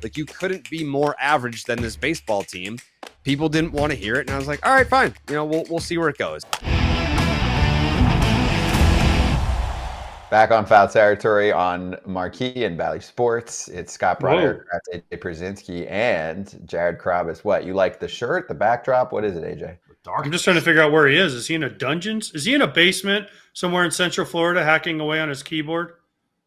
Like, you couldn't be more average than this baseball team. People didn't want to hear it, and I was like, all right, fine. We'll see where it goes. Back on Foul Territory on Marquee and Valley Sports. It's Scott Broderick, AJ Przinsky, and Jared Carrabis. What, you like the shirt, the backdrop? What is it, AJ? I'm just trying to figure out where he is. Is he in a dungeon? Is he in a basement somewhere in Central Florida hacking away on his keyboard?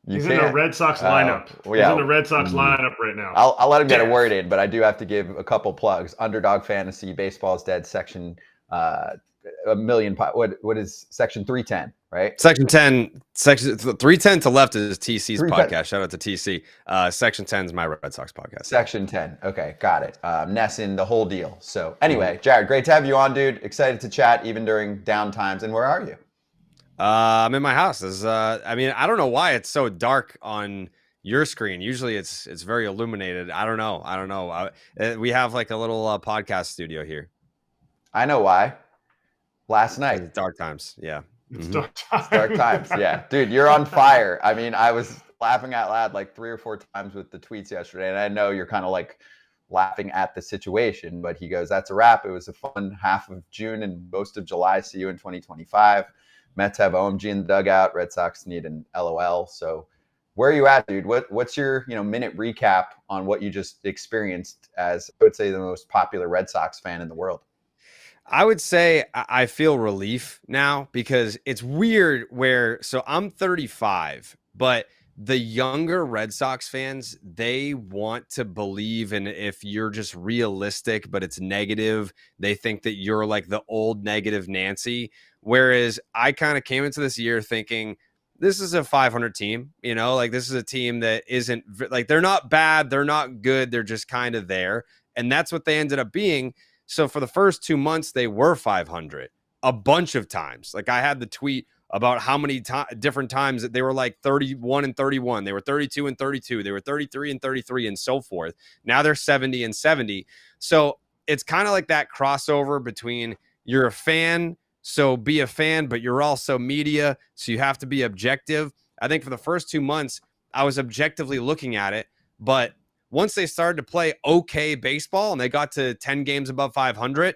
He's in the Red Sox lineup. He's in the Red Sox lineup right now. I'll let him get a word in, but I do have to give a couple plugs. Underdog Fantasy, Baseball's Dead, section a million. What is section 310, right? Section 310 to left is TC's podcast. Shout out to TC. Section 10 is my Red Sox podcast. Section 10. Okay, got it. Nesson, the whole deal. So anyway, Jared, great to have you on, dude. Excited to chat even during down times. And where are you? I'm in my house. I don't know why it's so dark on your screen. Usually it's very illuminated. I don't know. We have like a little podcast studio here. I know why. Last night. It's dark times. Yeah. It's dark times. Dark times. Yeah. Dude, you're on fire. I mean, I was laughing out loud like 3 or 4 times with the tweets yesterday. And I know you're kind of like laughing at the situation, but he goes, that's a wrap. It was a fun half of June and most of July. See you in 2025. Mets have OMG in the dugout. Red Sox need an LOL. So where are you at, dude? What's your minute recap on what you just experienced as, I would say, the most popular Red Sox fan in the world? I would say I feel relief now because it's weird so I'm 35, but the younger Red Sox fans, they want to believe in if you're just realistic, but it's negative. They think that you're like the old negative Nancy. Whereas I kind of came into this year thinking this is a 500 team, like this is a team that isn't like, they're not bad. They're not good. They're just kind of there. And that's what they ended up being. So for the first 2 months, they were 500 a bunch of times. Like I had the tweet about how many different times that they were like 31 and 31. They were 32 and 32. They were 33 and 33 and so forth. Now they're 70 and 70. So it's kind of like that crossover between you're a fan, so be a fan, but you're also media, so you have to be objective. I think for the first 2 months, I was objectively looking at it, but once they started to play okay baseball and they got to 10 games above 500,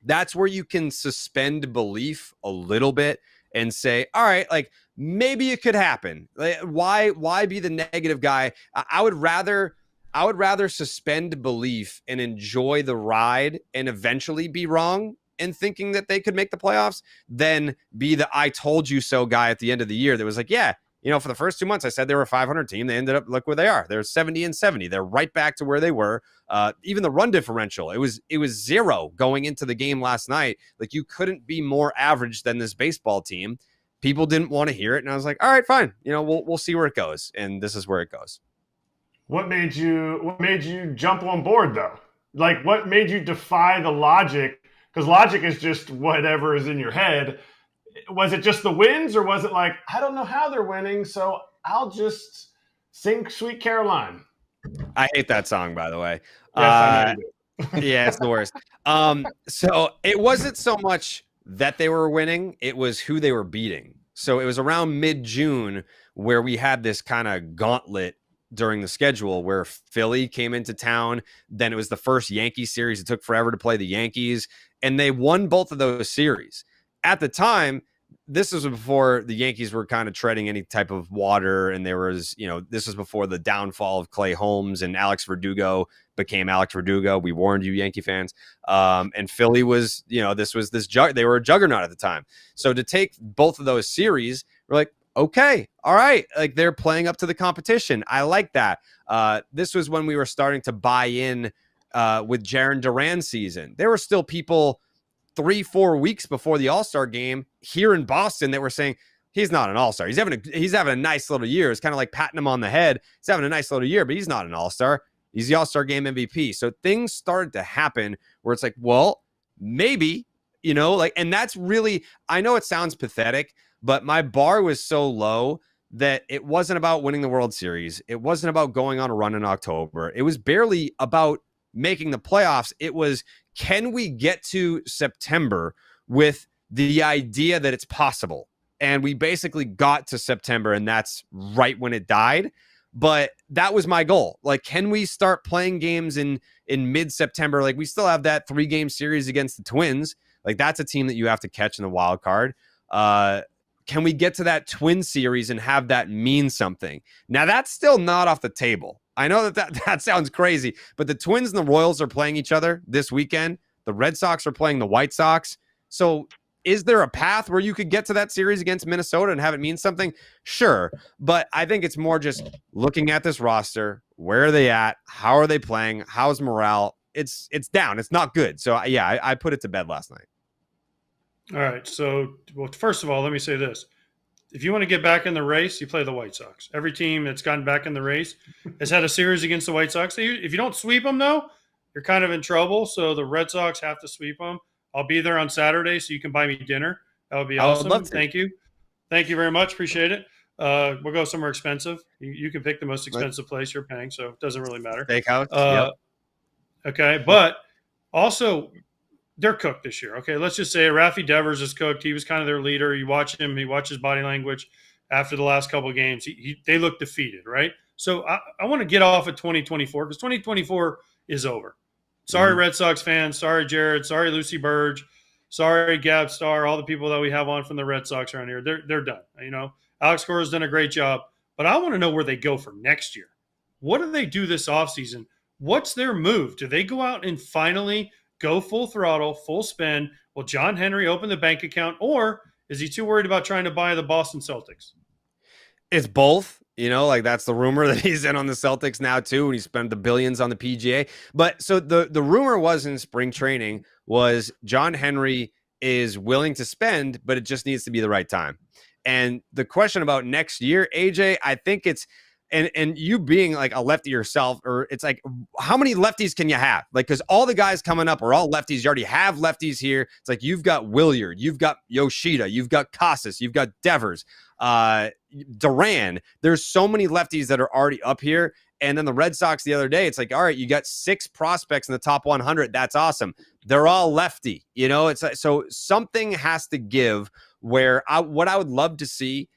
that's where you can suspend belief a little bit and say, all right, like maybe it could happen. Like, why be the negative guy? I would rather suspend belief and enjoy the ride and eventually be wrong and thinking that they could make the playoffs than be the I told you so guy at the end of the year that was like, yeah, for the first 2 months, I said they were a 500 team. They ended up, look where they are. They're 70 and 70. They're right back to where they were. Even the run differential, it was 0 going into the game last night. Like you couldn't be more average than this baseball team. People didn't want to hear it. And I was like, all right, fine. We'll see where it goes. And this is where it goes. What made you jump on board though? Like what made you defy the logic? Because logic is just whatever is in your head. Was it just the wins, or was it like, I don't know how they're winning, so I'll just sing Sweet Caroline? I hate that song, by the way. Yes, I know you do. Yeah, it's the worst. So it wasn't so much that they were winning, it was who they were beating. So it was around mid-June where we had this kind of gauntlet during the schedule where Philly came into town. Then it was the first Yankee series. It took forever to play the Yankees, and they won both of those series. At the time, this was before the Yankees were kind of treading any type of water. And there was, this was before the downfall of Clay Holmes and Alex Verdugo became Alex Verdugo. We warned you, Yankee fans. And Philly was, they were a juggernaut at the time. So to take both of those series, we're like, okay, all right. Like they're playing up to the competition. I like that. This was when we were starting to buy in with Jared Duran's season. There were still people 3-4 weeks before the All-Star game here in Boston that were saying he's not an All-Star. He's having a nice little year. It's kind of like patting him on the head. He's having a nice little year, but he's not an All-Star. He's the All-Star game MVP. So things started to happen where it's like, well, maybe, and that's really, I know it sounds pathetic, but my bar was so low that it wasn't about winning the World Series. It wasn't about going on a run in October. It was barely about making the playoffs. It was, can we get to September with the idea that it's possible? And we basically got to September, and that's right when it died. But that was my goal. Like, can we start playing games in mid-September? Like, we still have that 3-game series against the Twins. Like, that's a team that you have to catch in the wild card. Can we get to that Twin series and have that mean something? Now, that's still not off the table. I know that sounds crazy, but the Twins and the Royals are playing each other this weekend. The Red Sox are playing the White Sox. So is there a path where you could get to that series against Minnesota and have it mean something? Sure. But I think it's more just looking at this roster. Where are they at? How are they playing? How's morale? It's down. It's not good. So, yeah, I put it to bed last night. All right. So, well, first of all, let me say this. If you want to get back in the race, you play the White Sox. Every team that's gotten back in the race has had a series against the White Sox. If you don't sweep them, though, you're kind of in trouble. So the Red Sox have to sweep them. I'll be there on Saturday, so you can buy me dinner. That would be awesome. I would love to. Thank you. Thank you very much. Appreciate it. We'll go somewhere expensive. You can pick the most expensive place you're paying, so it doesn't really matter. Steakhouse. Yep. Okay, but also – they're cooked this year. Okay, let's just say Rafi Devers is cooked. He was kind of their leader. You watch him. You watch his body language after the last couple of games. They look defeated, right? So I want to get off of 2024 because 2024 is over. Sorry, Red Sox fans. Sorry, Jared. Sorry, Lucy Burge. Sorry, Gab Star. All the people that we have on from the Red Sox around here. They're done. You know, Alex Cora's done a great job. But I want to know where they go for next year. What do they do this offseason? What's their move? Do they go out and finally – go full throttle, full spin? Will John Henry open the bank account, or is he too worried about trying to buy the Boston Celtics? It's both. You know, like that's the rumor that he's in on the Celtics now too, and he spent the billions on the PGA. But so the rumor was in spring training was John Henry is willing to spend, but it just needs to be the right time. And the question about next year, AJ, I think it's and you being like a lefty yourself, or it's like, how many lefties can you have? Like, because all the guys coming up are all lefties. You already have lefties here. It's like you've got Williard, you've got Yoshida, you've got Casas, you've got Devers, Duran. There's so many lefties that are already up here. And then the Red Sox the other day, it's like, all right, you got 6 prospects in the top 100. That's awesome. They're all lefty. You know, it's like, so something has to give where what I would love to see,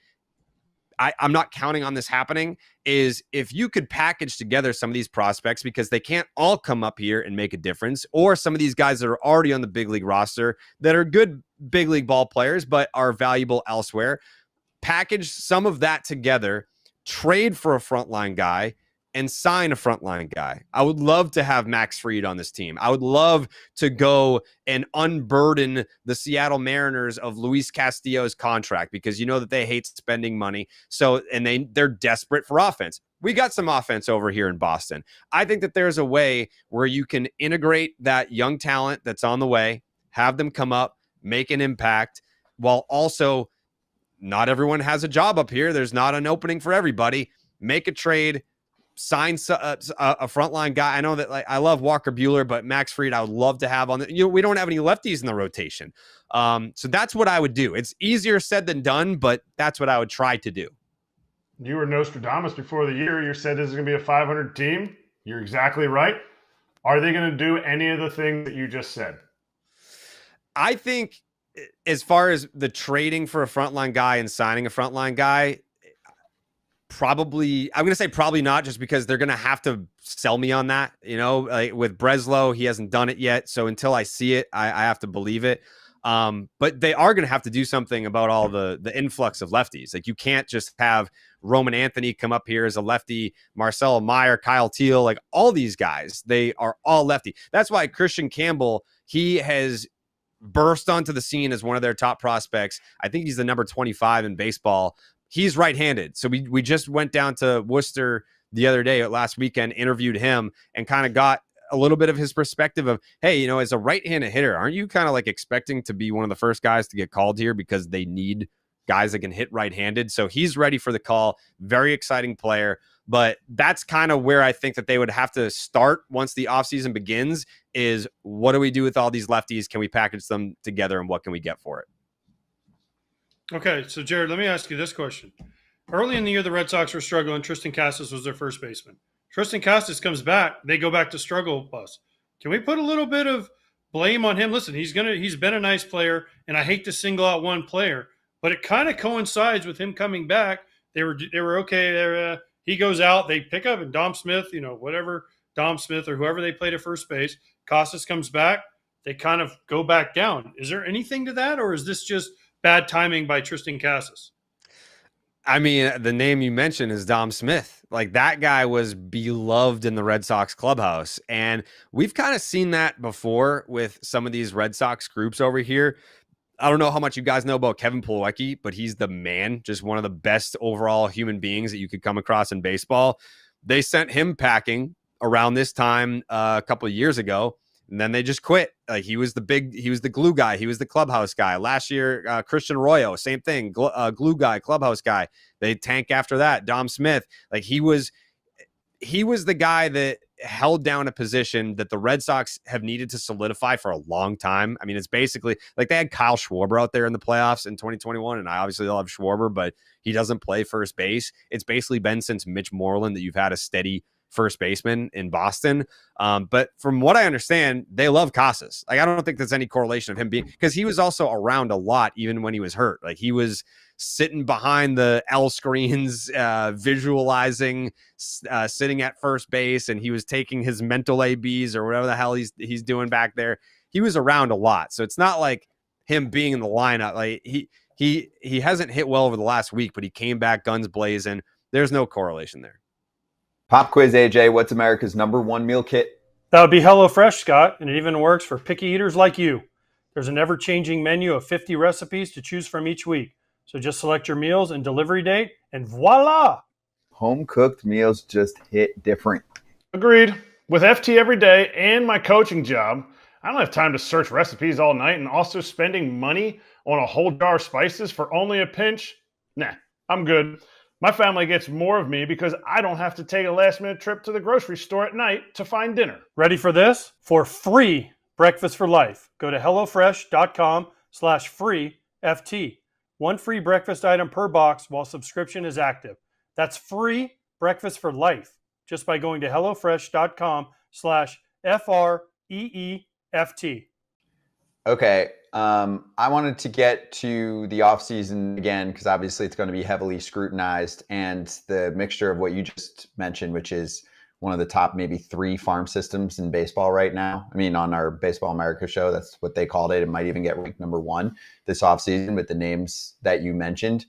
I'm not counting on this happening, is if you could package together some of these prospects, because they can't all come up here and make a difference, or some of these guys that are already on the big league roster that are good big league ball players but are valuable elsewhere. Package some of that together, trade for a frontline guy, and sign a frontline guy. I would love to have Max Fried on this team. I would love to go and unburden the Seattle Mariners of Luis Castillo's contract, because you know that they hate spending money. So, and they're desperate for offense. We got some offense over here in Boston. I think that there's a way where you can integrate that young talent that's on the way, have them come up, make an impact, while also not everyone has a job up here. There's not an opening for everybody. Make a trade, sign a frontline guy. I know that, like, I love Walker Buehler, but Max Fried I would love to have on the, you know, we don't have any lefties in the rotation. So that's what I would do. It's easier said than done, but that's what I would try to do. You were Nostradamus before the year. You said this is going to be a 500 team. You're exactly right. Are they going to do any of the things that you just said? I think as far as the trading for a frontline guy and signing a frontline guy, probably, I'm going to say probably not, just because they're going to have to sell me on that. You know, like with Breslow, he hasn't done it yet. So until I see it, I have to believe it. But they are going to have to do something about all the influx of lefties. Like, you can't just have Roman Anthony come up here as a lefty, Marcelo Meyer, Kyle Teal, like all these guys, they are all lefty. That's why Christian Campbell, he has burst onto the scene as one of their top prospects. I think he's the number 25 in baseball. He's right-handed. So we just went down to Worcester the other day, last weekend, interviewed him, and kind of got a little bit of his perspective of, hey, you know, as a right-handed hitter, aren't you kind of like expecting to be one of the first guys to get called here because they need guys that can hit right-handed? So he's ready for the call. Very exciting player. But that's kind of where I think that they would have to start once the offseason begins, is what do we do with all these lefties? Can we package them together, and what can we get for it? Okay, so Jared, let me ask you this question. Early in the year, the Red Sox were struggling. Tristan Casas was their first baseman. Tristan Casas comes back. They go back to struggle bus. Can we put a little bit of blame on him? Listen, he's been a nice player, and I hate to single out one player, but it kind of coincides with him coming back. They were okay. He goes out, they pick up, and Dom Smith, whatever, Dom Smith or whoever they played at first base, Casas comes back, they kind of go back down. Is there anything to that, or is this just bad timing by Tristan Casas? I mean, the name you mentioned is Dom Smith. Like, that guy was beloved in the Red Sox clubhouse. And we've kind of seen that before with some of these Red Sox groups over here. I don't know how much you guys know about Kevin Plawecki, but he's the man, just one of the best overall human beings that you could come across in baseball. They sent him packing around this time a couple of years ago, and then they just quit. Like, he was the glue guy. He was the clubhouse guy. Last year, Christian Arroyo, same thing, glue guy, clubhouse guy. They tank after that. Dom Smith, like, he was the guy that held down a position that the Red Sox have needed to solidify for a long time. I mean, it's basically like they had Kyle Schwarber out there in the playoffs in 2021, and I obviously love Schwarber, but he doesn't play first base. It's basically been since Mitch Moreland that you've had a steady first baseman in Boston. But from what I understand, they love Casas. Like, I don't think there's any correlation of him being, because he was also around a lot even when he was hurt. Like, he was sitting behind the L screens, visualizing, sitting at first base, and he was taking his mental ABs or whatever the hell he's doing back there. He was around a lot. So it's not like him being in the lineup. Like, he hasn't hit well over the last week, but he came back guns blazing. There's no correlation there. Pop quiz, AJ. What's America's #1 meal kit? That would be HelloFresh, Scott, and it even works for picky eaters like you. There's an ever-changing menu of 50 recipes to choose from each week. So just select your meals and delivery date, and voila! Home-cooked meals just hit different. Agreed. With FT every day and my coaching job, I don't have time to search recipes all night, and also spending money on a whole jar of spices for only a pinch? Nah, I'm good. My family gets more of me because I don't have to take a last-minute trip to the grocery store at night to find dinner. Ready for this? For free breakfast for life, go to HelloFresh.com/free FT. One free breakfast item per box while subscription is active. That's free breakfast for life just by going to HelloFresh.com/FREEFT. Okay. I wanted to get to the offseason again, because obviously it's going to be heavily scrutinized, and the mixture of what you just mentioned, which is one of the top maybe 3 farm systems in baseball right now. I mean, on our Baseball America show, that's what they called it. It might even get ranked #1 this offseason with the names that you mentioned.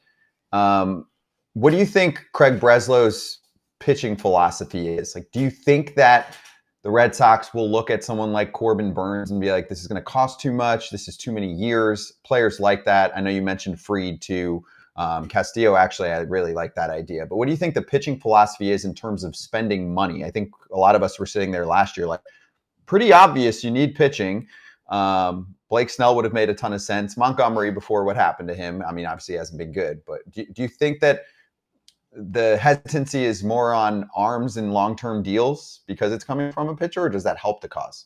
What do you think Craig Breslow's pitching philosophy is? Like, do you think that the Red Sox will look at someone like Corbin Burnes and be like, this is going to cost too much, this is too many years, players like that? I know you mentioned Fried too. Castillo, actually, I really like that idea. But what do you think the pitching philosophy is in terms of spending money? I think a lot of us were sitting there last year like, pretty obvious you need pitching. Blake Snell would have made a ton of sense. Montgomery, before what happened to him, I mean, obviously he hasn't been good. But do you think that the hesitancy is more on arms and long-term deals because it's coming from a pitcher, or does that help the cause?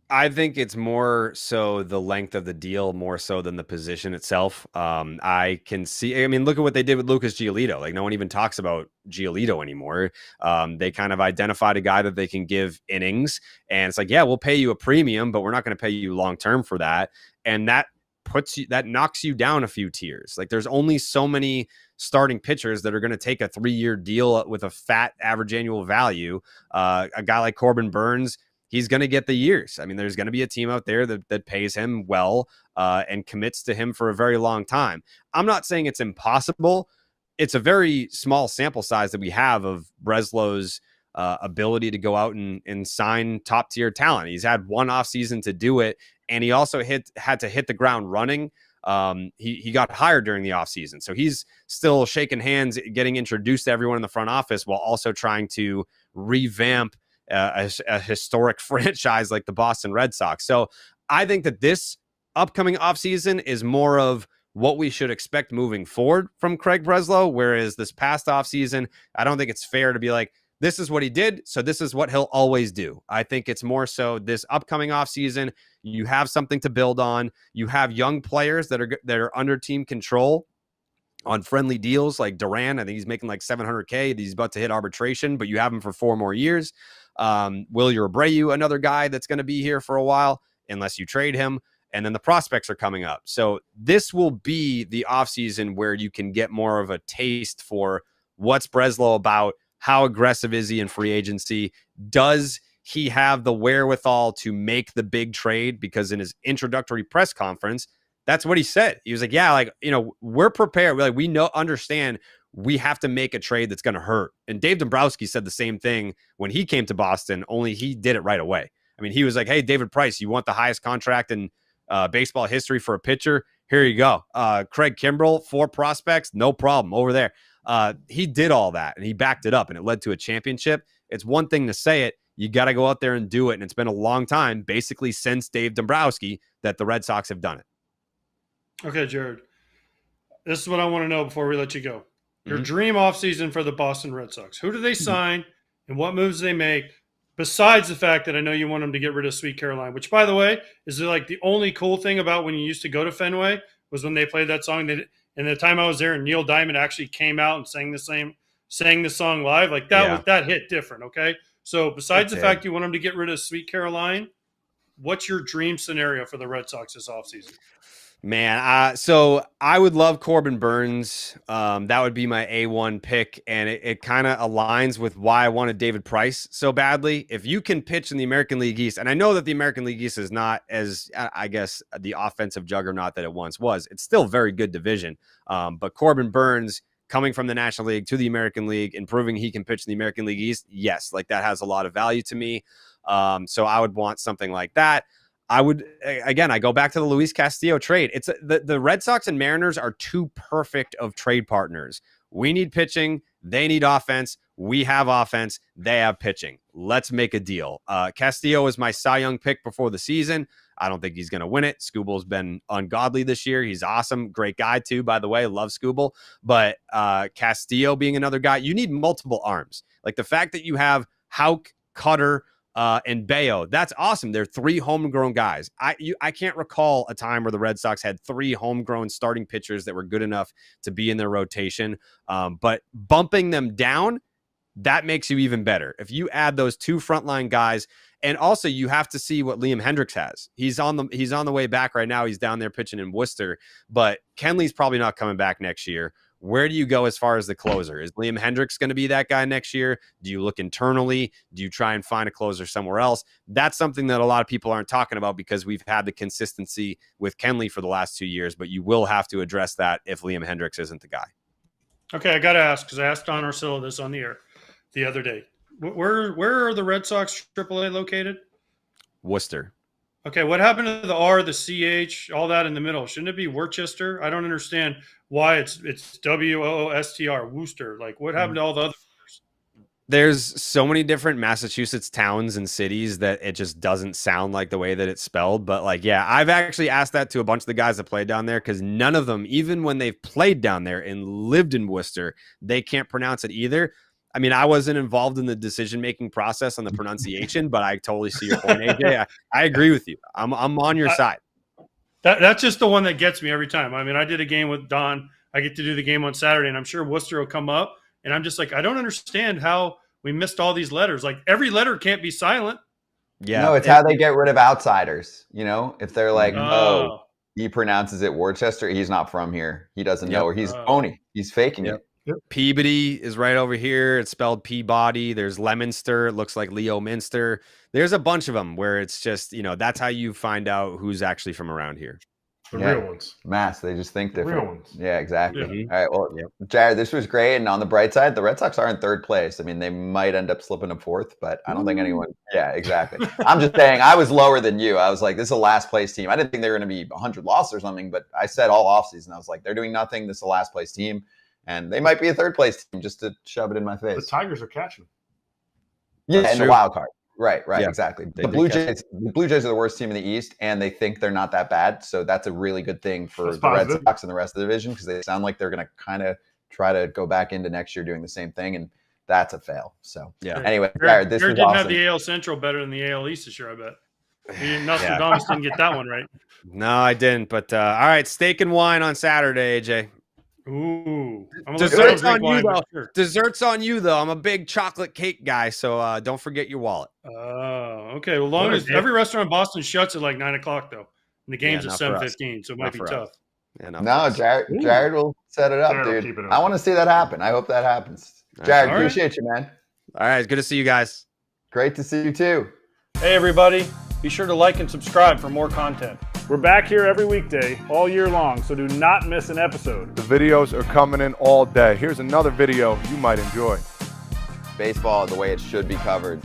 I think it's more so the length of the deal, more so than the position itself. I can see, I mean, look at what they did with Lucas Giolito. Like, no one even talks about Giolito anymore. They kind of identified a guy that they can give innings, and it's like, yeah, we'll pay you a premium, but we're not going to pay you long-term for that. And that knocks you down a few tiers. Like, there's only so many starting pitchers that are going to take a 3-year deal with a fat average annual value. A guy like Corbin Burnes, he's going to get the years. I mean, there's going to be a team out there that pays him well and commits to him for a very long time. I'm not saying it's impossible. It's a very small sample size that we have of Breslow's ability to go out and sign top tier talent. He's had one offseason to do it, and he also had to hit the ground running. He got hired during the offseason, so he's still shaking hands, getting introduced to everyone in the front office while also trying to revamp a historic franchise like the Boston Red Sox. So I think that this upcoming offseason is more of what we should expect moving forward from Craig Breslow, whereas this past offseason, I don't think it's fair to be like, this is what he did, so this is what he'll always do. I think it's more so this upcoming offseason, you have something to build on. You have young players that are under team control on friendly deals, like Duran. I think he's making like $700K. He's about to hit arbitration, but you have him for 4 more years. Wilyer Abreu, another guy that's going to be here for a while, unless you trade him. And then the prospects are coming up. So this will be the offseason where you can get more of a taste for what's Breslow about, How aggressive is he in free agency? Does he have the wherewithal to make the big trade? Because in his introductory press conference, that's what he said. He was like, yeah, like, we're prepared. We understand we have to make a trade that's going to hurt. And Dave Dombrowski said the same thing when he came to Boston, only he did it right away. I mean, he was like, hey, David Price, you want the highest contract in baseball history for a pitcher? Here you go. Craig Kimbrell, 4 prospects, no problem over there. He did all that, and he backed it up, and it led to a championship. It's one thing to say it. You got to go out there and do it, and it's been a long time, basically since Dave Dombrowski, that the Red Sox have done it. Okay, Jared. This is what I want to know before we let you go. Your dream offseason for the Boston Red Sox. Who do they sign, and what moves do they make, besides the fact that I know you want them to get rid of Sweet Caroline, which, by the way, is like the only cool thing about when you used to go to Fenway was when they played that song. And the time I was there, and Neil Diamond actually came out and sang the song live. Like that hit different. Okay, so besides the fact you want them to get rid of Sweet Caroline, what's your dream scenario for the Red Sox this offseason? Man, so I would love Corbin Burnes. That would be my A1 pick, and it kind of aligns with why I wanted David Price so badly. If you can pitch in the American League East, and I know that the American League East is not as, I guess, the offensive juggernaut that it once was. It's still a very good division. But Corbin Burnes coming from the National League to the American League and proving he can pitch in the American League East, yes, like that has a lot of value to me. So I would want something like that. I go back to the Luis Castillo trade. It's the Red Sox and Mariners are too perfect of trade partners. We need pitching. They need offense. We have offense. They have pitching. Let's make a deal. Castillo was my Cy Young pick before the season. I don't think he's going to win it. Skubal's been ungodly this year. He's awesome. Great guy, too, by the way. Love Skubal. But Castillo being another guy, you need multiple arms. Like the fact that you have Houck, Cutter, and Bayo, that's awesome. They're 3 homegrown guys. I can't recall a time where the Red Sox had 3 homegrown starting pitchers that were good enough to be in their rotation. But bumping them down, that makes you even better. If you add those 2 frontline guys, and also you have to see what Liam Hendricks has. He's on the way back right now. He's down there pitching in Worcester, but Kenley's probably not coming back next year. Where do you go as far as the closer? Is Liam Hendricks going to be that guy next year? Do you look internally? Do you try and find a closer somewhere else? That's something that a lot of people aren't talking about because we've had the consistency with Kenley for the last 2 years, but you will have to address that if Liam Hendricks isn't the guy. Okay, I got to ask because I asked Don Orsillo this on the air the other day. Where are the Red Sox AAA located? Worcester. Okay, what happened to the R, the CH, all that in the middle? Shouldn't it be Worcester? I don't understand why it's WOOSTR, Worcester. Like, what happened to all the other letters? There's so many different Massachusetts towns and cities that it just doesn't sound like the way that it's spelled. But like, yeah, I've actually asked that to a bunch of the guys that played down there because none of them, even when they've played down there and lived in Worcester, they can't pronounce it either. I mean, I wasn't involved in the decision-making process on the pronunciation, but I totally see your point, AJ. I agree with you. I'm on your side. That's just the one that gets me every time. I mean, I did a game with Don. I get to do the game on Saturday, and I'm sure Worcester will come up. And I'm just like, I don't understand how we missed all these letters. Like, every letter can't be silent. Yeah. No, it's how they get rid of outsiders. You know, if they're like, oh, he pronounces it Worcester, he's not from here. He doesn't know, or he's phony. He's faking it. Yep. Peabody is right over here. It's spelled Peabody. There's Leominster. It looks like Leo Minster. There's a bunch of them where it's just, that's how you find out who's actually from around here. The real ones. Mass. They just think different. Real ones. Yeah, exactly. Yeah. All right. Well, Jared, this was great. And on the bright side, the Red Sox are in 3rd place. I mean, they might end up slipping to 4th, but I don't think anyone. Yeah, exactly. I'm just saying I was lower than you. I was like, this is a last place team. I didn't think they were going to be 100 losses or something, but I said all offseason, I was like, they're doing nothing. This is a last place team. And they might be a 3rd place team just to shove it in my face. The Tigers are catching. Yeah, and the wild card. Right, yeah, exactly. The Blue Jays are the worst team in the East, and they think they're not that bad. So that's a really good thing for the Red Sox and the rest of the division because they sound like they're going to kind of try to go back into next year doing the same thing, and that's a fail. So anyway, Jared, this was didn't awesome. Have the AL Central better than the AL East this year, I bet. Nostradamus didn't get that one right. No, I didn't. But all right, steak and wine on Saturday, AJ. Ooh, desserts on you though. Sure. Desserts on you though. I'm a big chocolate cake guy, so don't forget your wallet. Okay. Well, long as every restaurant in Boston shuts at like 9:00 though, and the game's at 7:15, so it might be tough. Yeah, no, Jared will set it up, dude. I want to see that happen. I hope that happens. Jared, All right. appreciate you, man. All right. It's good to see you guys. Great to see you too. Hey, everybody. Be sure to like and subscribe for more content. We're back here every weekday, all year long, so do not miss an episode. The videos are coming in all day. Here's another video you might enjoy. Baseball the way it should be covered.